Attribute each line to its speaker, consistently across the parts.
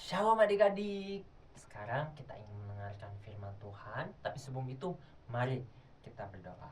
Speaker 1: Shalom adik-adik. Sekarang kita ingin mendengarkan firman Tuhan, tapi sebelum itu mari kita berdoa.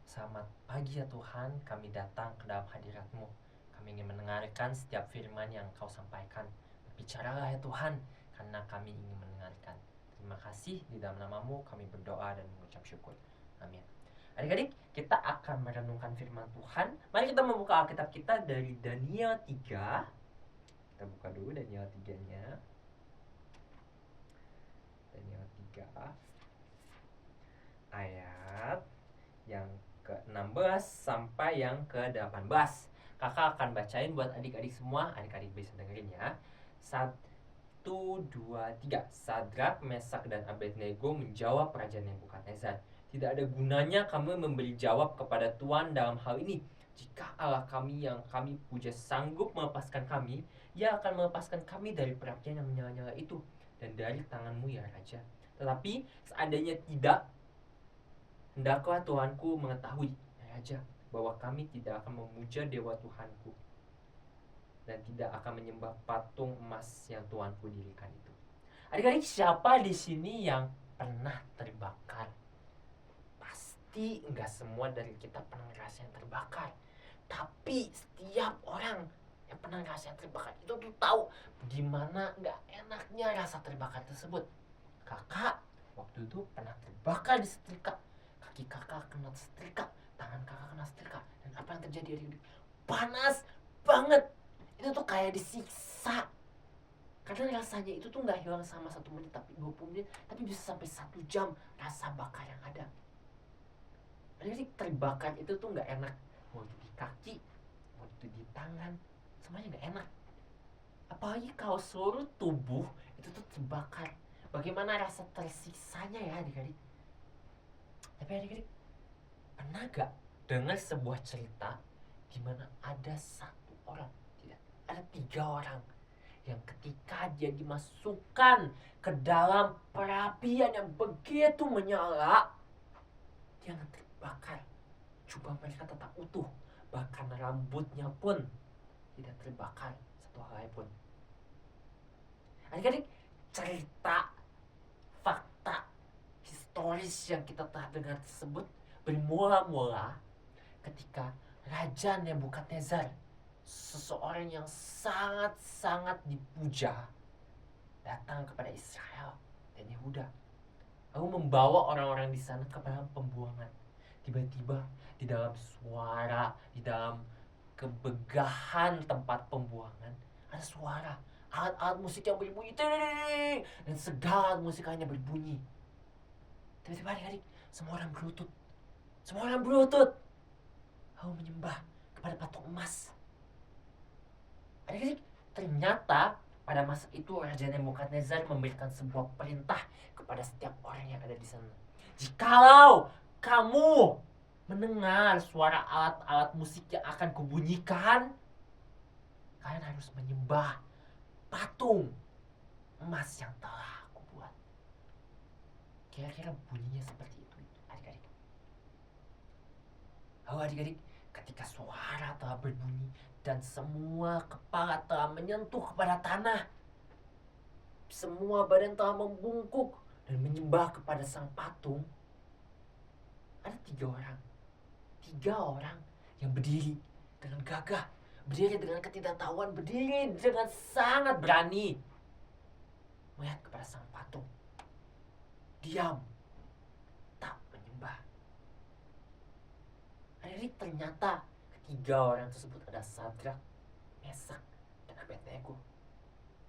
Speaker 1: Selamat pagi ya Tuhan, kami datang ke dalam hadirat-Mu. Kami ingin mendengarkan setiap firman yang Kau sampaikan. Bicaralah ya Tuhan, karena kami ingin mendengarkan. Terima kasih, di dalam nama-Mu kami berdoa dan mengucap syukur. Amin. Adik-adik, kita akan merenungkan firman Tuhan. Mari kita membuka Alkitab kita dari Daniel 3. Kita buka dulu Daniel 3-nya. Daniel 3 ayat yang ke-16 sampai yang ke-18. Kakak akan bacain buat adik-adik semua. Adik-adik bisa dengerin ya. 1, 2, 3. Sadrak, Mesak, dan Abednego menjawab Raja Nebukadnezar, "Tidak ada gunanya kami memberi jawab kepada Tuhan dalam hal ini. Jika Allah kami yang kami puja sanggup melepaskan kami, Ia akan melepaskan kami dari perapian yang menyala-nyala itu dan dari tanganmu ya Raja. Tetapi seandainya tidak, hendaklah Tuhanku mengetahui ya Raja, bahwa kami tidak akan memuja dewa Tuhanku dan tidak akan menyembah patung emas yang Tuhanku dirikan itu." Adik-adik, siapa di sini yang pernah terbakar? Pasti enggak semua dari kita pernah ngerasain terbakar. Tapi setiap orang yang pernah ngerasain terbakar itu tuh tahu gimana nggak enaknya rasa terbakar tersebut. Kakak waktu itu pernah terbakar di setrika. Kaki kakak kena setrika, tangan kakak kena setrika. Dan apa yang terjadi, adik-adik? Panas banget. Itu tuh kayak disiksa. Karena rasanya itu tuh nggak hilang sama 1 menit, tapi 20 menit, tapi bisa sampai 1 jam rasa bakar yang ada. Jadi terbakar itu tuh nggak enak. Mau itu di kaki, mau itu di tangan, semuanya nggak enak. Apalagi kalau seluruh tubuh itu tuh terbakar. Bagaimana rasa tersiksanya ya adik-adik? Tapi adik-adik, pernah gak dengar sebuah cerita di mana ada 1 orang, tidak, ada 3 orang yang ketika dia dimasukkan ke dalam perapian yang begitu menyala, dia nggak terbakar. Jubah mereka tetap utuh, bahkan rambutnya pun tidak terbakar satu helai pun. Adik-adik, cerita, fakta, historis yang kita telah dengar tersebut bermula-mula ketika Raja Nebukadnezar, seseorang yang sangat-sangat dipuja, datang kepada Israel dan Yehuda, lalu membawa orang-orang di sana ke dalam pembuangan. Tiba-tiba di dalam suara, di dalam kebegahan tempat pembuangan, ada suara alat-alat musik yang berbunyi, dan segala musikannya berbunyi. Tiba-tiba adik-adik, semua orang berlutut lalu menyembah kepada patung emas. Adik-adik, ternyata pada masa itu Raja Nebukadnezar memberikan sebuah perintah kepada setiap orang yang ada di sana. Jikalau kamu mendengar suara alat-alat musik yang akan kubunyikan, kalian harus menyembah patung emas yang telah aku buat. Kira-kira bunyinya seperti itu adik-adik. Lalu adik-adik, ketika suara telah berbunyi dan semua kepala telah menyentuh kepada tanah, semua badan telah membungkuk dan menyembah kepada sang patung, ada 3 orang yang berdiri dengan gagah, berdiri dengan ketidaktahuan, berdiri dengan sangat berani melihat kepada sang patung. Diam, tak menyembah. Adik-adik, ternyata 3 orang tersebut ada Sadrak, Mesak, dan Abednego.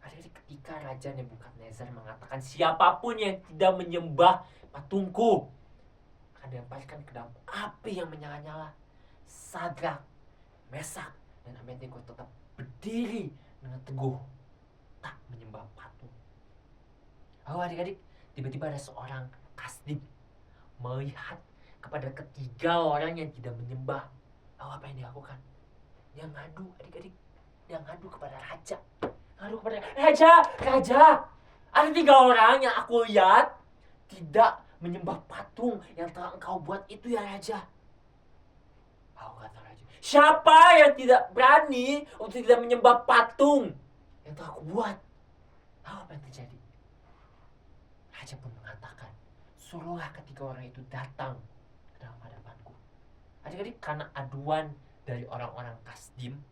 Speaker 1: Adik-adik, ketika Raja Nebukadnezar mengatakan siapapun yang tidak menyembah patungku akan dilemparkan ke dalam api yang menyala-nyala, Sadrak, Mesak, dan Abednego tetap berdiri dengan teguh, tak menyembah patung. Lalu adik-adik, tiba-tiba ada seorang kasdib melihat kepada 3 orang yang tidak menyembah. Lalu apa yang dilakukan? Dia ngadu, adik-adik. Dia ngadu kepada raja. Raja, ada 3 orang yang aku lihat tidak menyembah patung yang telah engkau buat itu ya Raja. Lalu kata raja, siapa yang tidak berani untuk tidak menyembah patung yang telah aku buat? Tahu apa yang terjadi? Raja pun mengatakan, suruhlah ketiga orang itu datang ke dalam hadapanku. Adik-adik, karena aduan dari orang-orang Kasdim,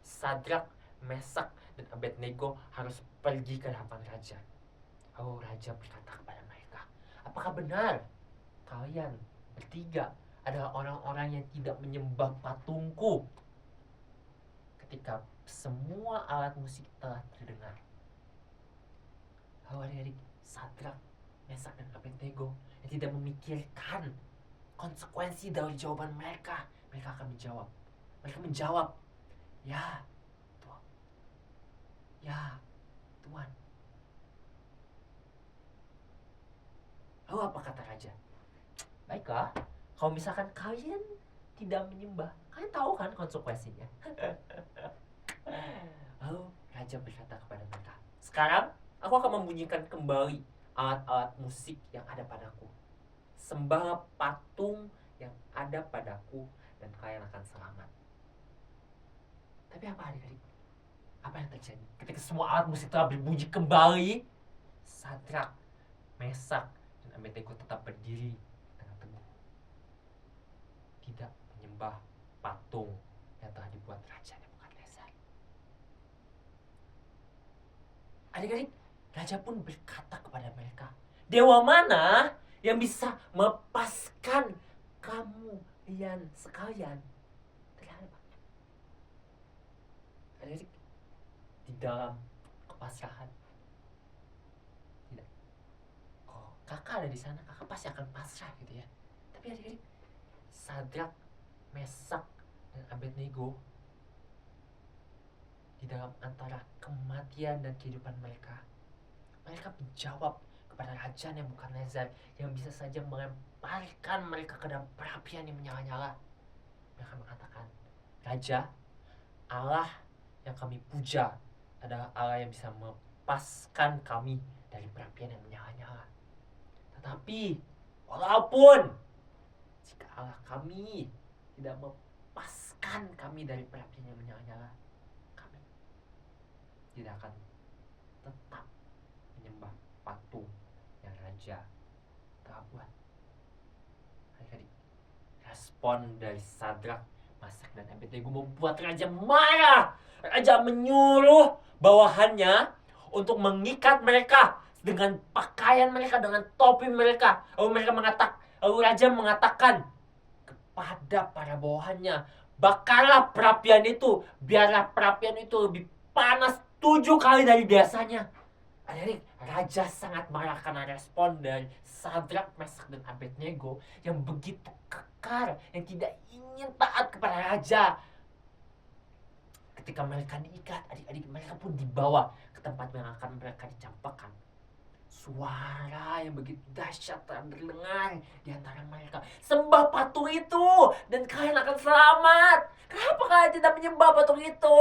Speaker 1: Sadrak, Mesak, dan Abednego harus pergi ke hadapan raja. Lalu raja berkata kepada mereka, apakah benar kalian bertiga adalah orang-orang yang tidak menyembah patungku? Ketika semua alat musik telah terdengar, lalu adik-adik, Sadrak, Mesak, dan Abednego yang tidak memikirkan konsekuensi dari jawaban mereka, mereka akan menjawab. Mereka menjawab, ya Tuhan, ya Tuhan. Lalu apa kata raja? Baiklah, kalau misalkan kalian tidak menyembah, kalian tahu kan konsekuensinya. Lalu raja berkata kepada mereka, sekarang aku akan membunyikan kembali alat-alat musik yang ada padaku. Sembahlah patung yang ada padaku dan kalian akan selamat. Tapi apa adik-adik? Apa yang terjadi? Ketika semua alat musik telah berbunyi kembali, Sadrak, Mesak, dan Abednego tetap berdiri dengan teguh. Tidak menyembah patung yang telah dibuat Raja Nebukadnezar. Adik-adik, raja pun berkata kepada mereka, dewa mana yang bisa melepaskan kamu sekalian dari hadapan? Adik-adik, di dalam kepasrahan, tidak. Oh, kakak ada di sana, kakak pasti akan pasrah gitu ya. Tapi adik-adik, Sadrak, Mesak, dan Abednego di dalam antara kematian dan kehidupan mereka, mereka menjawab kepada Raja Nebukadnezar yang bisa saja melemparkan mereka ke dalam perapian yang menyala-nyala. Mereka mengatakan, Raja, Allah yang kami puja adalah Allah yang bisa melepaskan kami dari perapian yang menyala-nyala. Tetapi walaupun jika Allah kami tidak melepaskan kami dari perapian yang menyala-nyala, kami tidak akan tetap menyembah patung yang raja telah buat. Adik-adik, respon dari Sadrak, Mesak, dan Abednego membuat raja marah. Raja menyuruh bawahannya untuk mengikat mereka dengan pakaian mereka, dengan topi mereka. Lalu raja mengatakan kepada para bawahannya, bakarlah perapian itu, biarlah perapian itu lebih panas 7 kali dari biasanya. Adik-adik, raja sangat marah karena respon dari Sadrak, Mesak, dan Abednego yang begitu kekar, yang tidak ingin taat kepada raja. Ketika mereka diikat, adik-adik, mereka pun dibawa ke tempat yang akan mereka dicampakkan. Suara yang begitu dahsyat terdengar di antara mereka, sembah patung itu dan kalian akan selamat. Kenapa kalian tidak menyembah patung itu?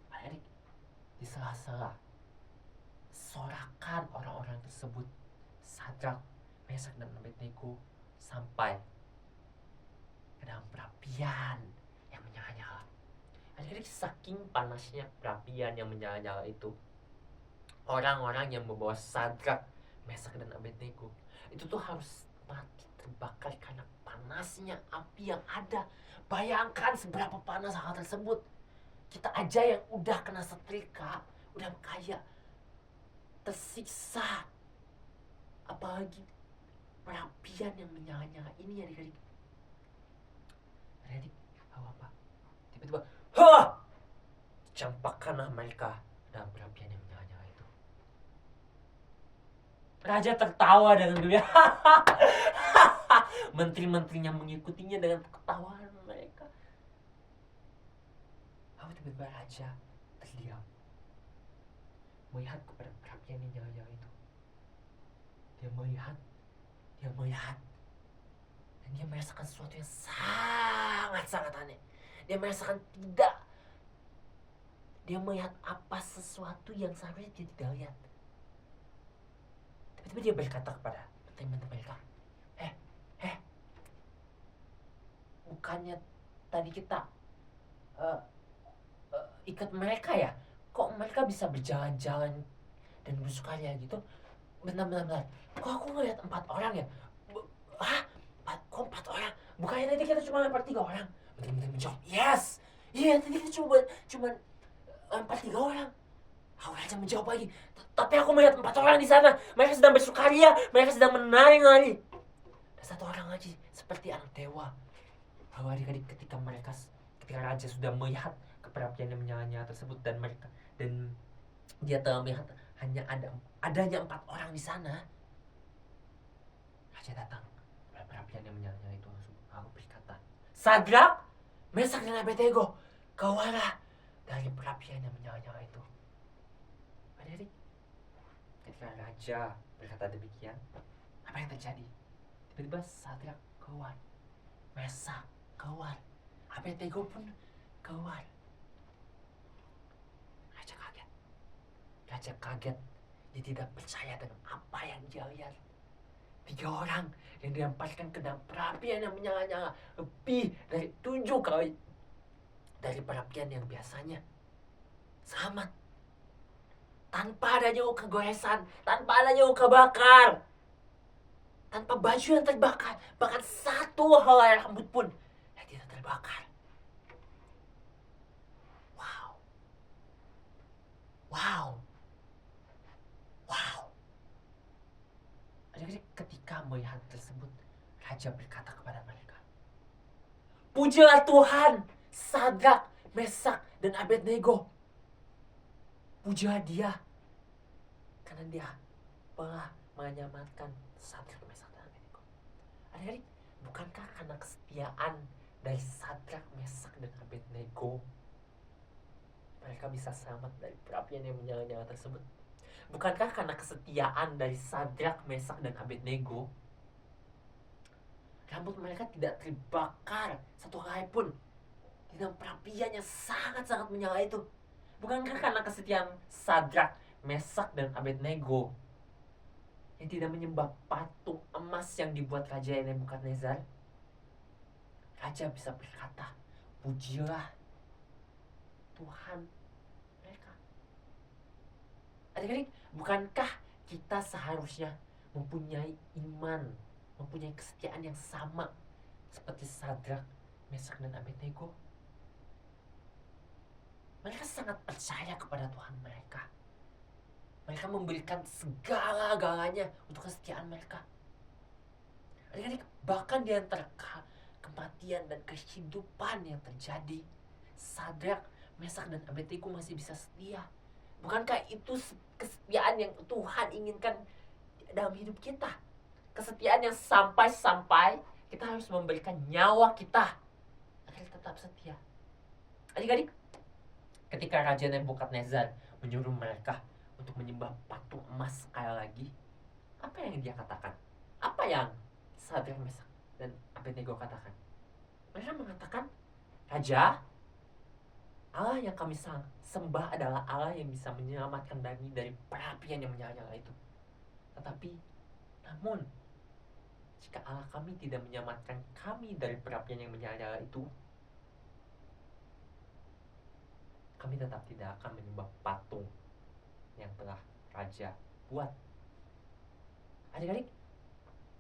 Speaker 1: Adik-adik, di sela-sela sorakan orang-orang tersebut, Sadrak, Mesak, dan Abednego sampai ke dalam perapian yang menyala-nyala. Adik-adik, saking panasnya perapian yang menyala-nyala itu, orang-orang yang membawa Sadrak, Mesak, dan Abednego itu tuh harus mati terbakar karena panasnya api yang ada. Bayangkan seberapa panas hal tersebut. Kita aja yang udah kena setrika, udah kaya, tersiksa, apalagi perapian yang menyala-nyala ini. Adik-adik, apa? Tiba-tiba, campakkanlah mereka dalam perapian yang menyala-nyala itu. Raja tertawa dengan gembira. Menteri-menterinya mengikutinya dengan ketawaan mereka. Lalu tiba-tiba raja terdiam, melihat kepada perapian yang nyala-nyala itu. Dia melihat, dan dia merasakan sesuatu yang sangat-sangat aneh. Dia merasakan dia melihat apa sesuatu yang seharusnya dia tidak lihat. Tiba-tiba dia berkata kepada teman-teman mereka, bukannya tadi kita ikat mereka ya? Kok mereka bisa berjalan-jalan dan bersukaria gitu. Bentar. Kok aku ngeliat 4 orang ya? Hah? Kok 4 orang? Bukannya tadi kita cuma lempar 3 orang? Bener-bener menjawab, yes! Iya, tadi kita cuma lempar 3 orang. Aku aja menjawab lagi. Tapi aku melihat 4 orang di sana. Mereka sedang bersukaria. Mereka sedang menari-nari. Dan 1 orang lagi seperti anak dewa. Lalu adik-adik ketika raja sudah melihat keperapian yang menyala-nyala tersebut dan dia telah melihat adanya 4 orang di sana. Raja datang pada perapian yang menyala-nyala itu, lalu berkata, Sadrak, Mesak dan Abednego, keluarlah dari perapian yang menyala-nyala itu. Adik-adik, ketika raja berkata demikian, apa yang terjadi? Tiba-tiba Sadrak keluar, Mesak keluar, Abednego pun keluar. Raja kaget. Dia tidak percaya dengan apa yang dia lihat. 3 orang yang dilemparkan ke dalam perapian yang menyala-nyala lebih dari 7 kali dari perapian yang biasanya. Selamat. Tanpa adanya luka goresan, tanpa adanya luka bakar, tanpa baju yang terbakar, bahkan 1 helai rambut pun yang tidak terbakar. Wow. Jadi ketika melihat tersebut, raja berkata kepada mereka, pujilah Tuhan, Sadrak, Mesak, dan Abednego. Pujilah dia, karena dia telah menyelamatkan Sadrak, Mesak, dan Abednego. Adik-adik, bukankah karena kesetiaan dari Sadrak, Mesak, dan Abednego mereka bisa selamat dari perapian yang menyala-nyala tersebut? Bukankah karena kesetiaan dari Sadrak, Mesak, dan Abednego rambut mereka tidak terbakar 1 helai pun di dalam perapian yang sangat-sangat menyala itu? Bukankah karena kesetiaan Sadrak, Mesak, dan Abednego yang tidak menyembah patung emas yang dibuat Raja Nebukadnezar, raja bisa berkata, pujilah Tuhan mereka. Adik-adik, bukankah kita seharusnya mempunyai iman, mempunyai kesetiaan yang sama seperti Sadrak, Mesak, dan Abednego? Mereka sangat percaya kepada Tuhan mereka. Mereka memberikan segala-galanya untuk kesetiaan mereka. Adik-adik, bahkan di antara kematian dan kehidupan yang terjadi, Sadrak, Mesak, dan Abednego masih bisa setia. Bukankah itu kesetiaan yang Tuhan inginkan dalam hidup kita? Kesetiaan yang sampai-sampai kita harus memberikan nyawa kita agar tetap setia. Adik-adik, ketika Raja Nebukadnezar menyuruh mereka untuk menyembah patung emas sekali lagi, apa yang dia katakan? Apa yang Sadrak, Mesak, dan Abednego katakan? Mereka mengatakan, Raja, Allah yang kami sembah adalah Allah yang bisa menyelamatkan kami dari perapian yang menyala-nyala itu. Namun, jika Allah kami tidak menyelamatkan kami dari perapian yang menyala-nyala itu, kami tetap tidak akan menyembah patung yang telah Raja buat. Adik-adik,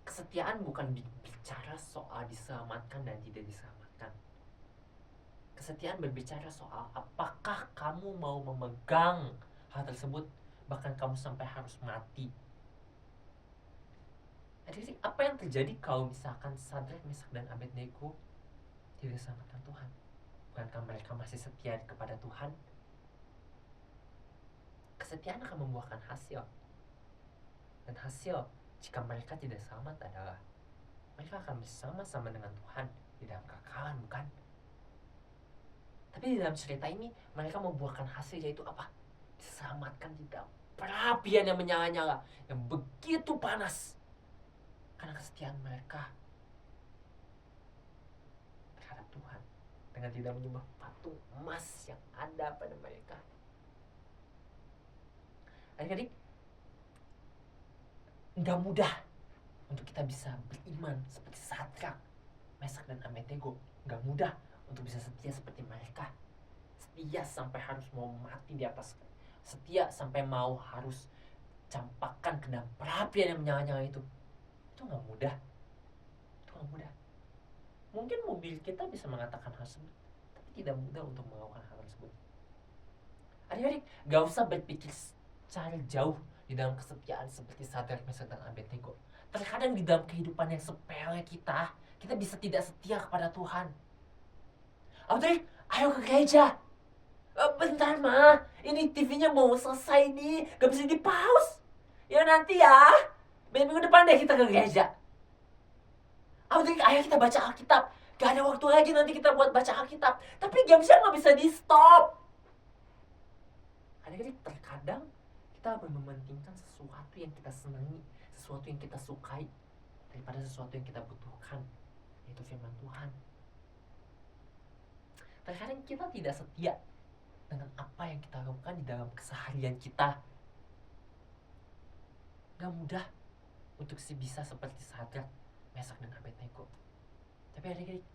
Speaker 1: kesetiaan bukan bicara soal diselamatkan dan tidak diselamatkan. Kesetiaan berbicara soal apakah kamu mau memegang hal tersebut, bahkan kamu sampai harus mati. Jadi apa yang terjadi kalau misalkan Sadrak, Mesak, dan Abednego tidak diselamatkan Tuhan? Bukankah mereka masih setia kepada Tuhan? Kesetiaan akan membuahkan hasil. Dan hasil jika mereka tidak selamat adalah mereka akan bersama-sama dengan Tuhan di dalam kekekalan, bukan? Tapi di dalam cerita ini mereka membuahkan hasil, yaitu apa? Diselamatkan di dalam perapian yang menyala-nyala, yang begitu panas, karena kesetiaan mereka terhadap Tuhan dengan tidak menyembah patung emas yang ada pada mereka. Adik-adik, gak mudah untuk kita bisa beriman seperti Sadrak, Mesak, dan Abednego. Gak mudah untuk bisa setia seperti mereka. Setia sampai harus mau mati di atas. Setia sampai mau harus campakkan ke dalam perapian yang menyala-nyala itu nggak mudah. Itu nggak mudah. Mungkin mobil kita bisa mengatakan hal tersebut, tapi tidak mudah untuk melakukan hal tersebut. Adik-adik, gak usah berpikir secara jauh di dalam kesetiaan seperti Sadrak, Mesak, dan Abednego. Terkadang di dalam kehidupan yang sepele kita bisa tidak setia kepada Tuhan. Adik, ayo ke gereja. Bentar mah, ini TV-nya mau selesai nih, gak bisa di pause. Ya nanti ya, minggu depan deh kita ke gereja. Adik, ayo kita baca Alkitab. Gak ada waktu lagi nanti kita buat baca Alkitab. Tapi gamesnya gak bisa di stop. Adik-adik, terkadang kita lebih mementingkan sesuatu yang kita senangi, sesuatu yang kita sukai, daripada sesuatu yang kita butuhkan, yaitu firman Tuhan. Terkadang kita tidak setia dengan apa yang kita lakukan di dalam keseharian kita. Gak mudah untuk bisa seperti Sadrak, Mesak, dan Abednego. Tapi adik-adik,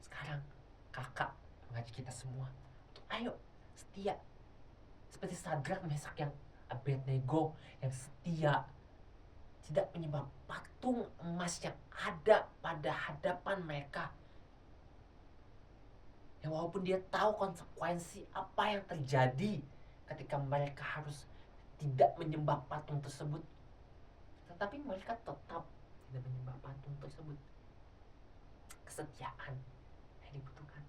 Speaker 1: sekarang kakak mengajak kita semua untuk ayo setia seperti Sadrak, Mesak, yang Abednego, yang setia, tidak menyembah patung emas yang ada pada hadapan mereka. Yang walaupun dia tahu konsekuensi apa yang terjadi ketika mereka harus tidak menyembah patung tersebut, tetapi mereka tetap tidak menyembah patung tersebut. Kesetiaan yang dibutuhkan.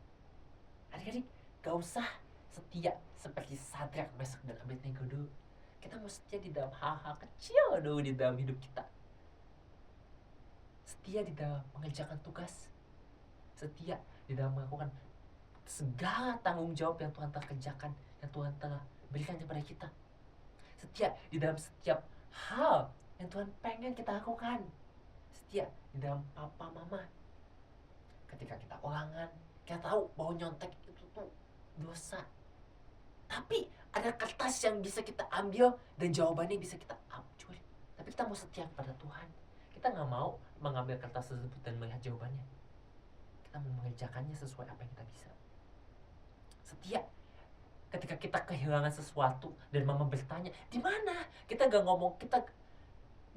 Speaker 1: Adik-adik, gak usah setia seperti Sadrak, Mesak, dan Abednego dulu. Kita mau setia di dalam hal-hal kecil dulu di dalam hidup kita. Setia di dalam mengerjakan tugas. Setia di dalam melakukan segala tanggung jawab yang Tuhan telah kerjakan, yang Tuhan telah berikan kepada kita. Setia di dalam setiap hal yang Tuhan pengen kita lakukan. Setia di dalam papa mama. Ketika kita ulangan, kita tahu bahwa nyontek itu tuh dosa. Tapi ada kertas yang bisa kita ambil dan jawabannya bisa kita ambil. Tapi kita mau setia kepada Tuhan. Kita gak mau mengambil kertas tersebut dan melihat jawabannya. Kita mau mengerjakannya sesuai apa yang kita bisa. Setia ketika kita kehilangan sesuatu dan mama bertanya di mana, kita gak ngomong, kita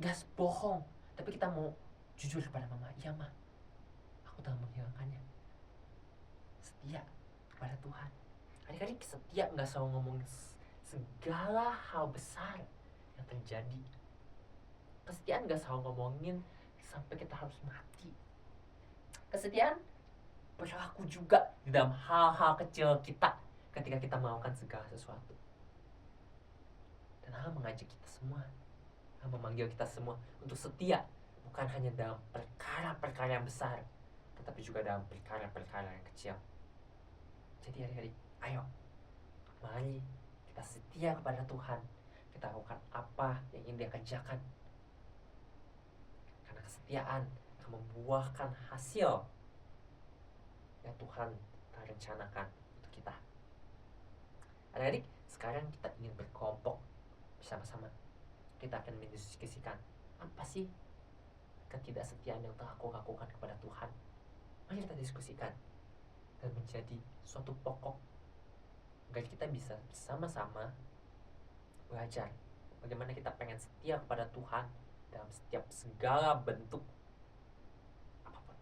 Speaker 1: gak bohong, tapi kita mau jujur kepada mama. Iya mah, aku telah menghilangkannya. Setia kepada Tuhan. Adik-adik, setia gak selalu ngomongin segala hal besar yang terjadi. Kesetiaan gak selalu ngomongin sampai kita harus mati. Kesetiaan berlaku juga di dalam hal-hal kecil kita ketika kita melakukan segala sesuatu. Dan Allah mengajak kita semua, Allah memanggil kita semua untuk setia, bukan hanya dalam perkara-perkara yang besar, tetapi juga dalam perkara-perkara yang kecil. Jadi adik-adik, ayo, mari kita setia kepada Tuhan. Kita lakukan apa yang ingin Dia kerjakan. Karena kesetiaan akan membuahkan hasil yang Tuhan telah rencanakan untuk kita. Adik-adik, sekarang kita ingin berkelompok bersama-sama. Kita akan mendiskusikan apa sih ketidaksetiaan yang telah aku lakukan kepada Tuhan. Mari kita diskusikan dan menjadi suatu pokok agar kita bisa bersama-sama belajar bagaimana kita pengen setia kepada Tuhan dalam setiap segala bentuk apapun.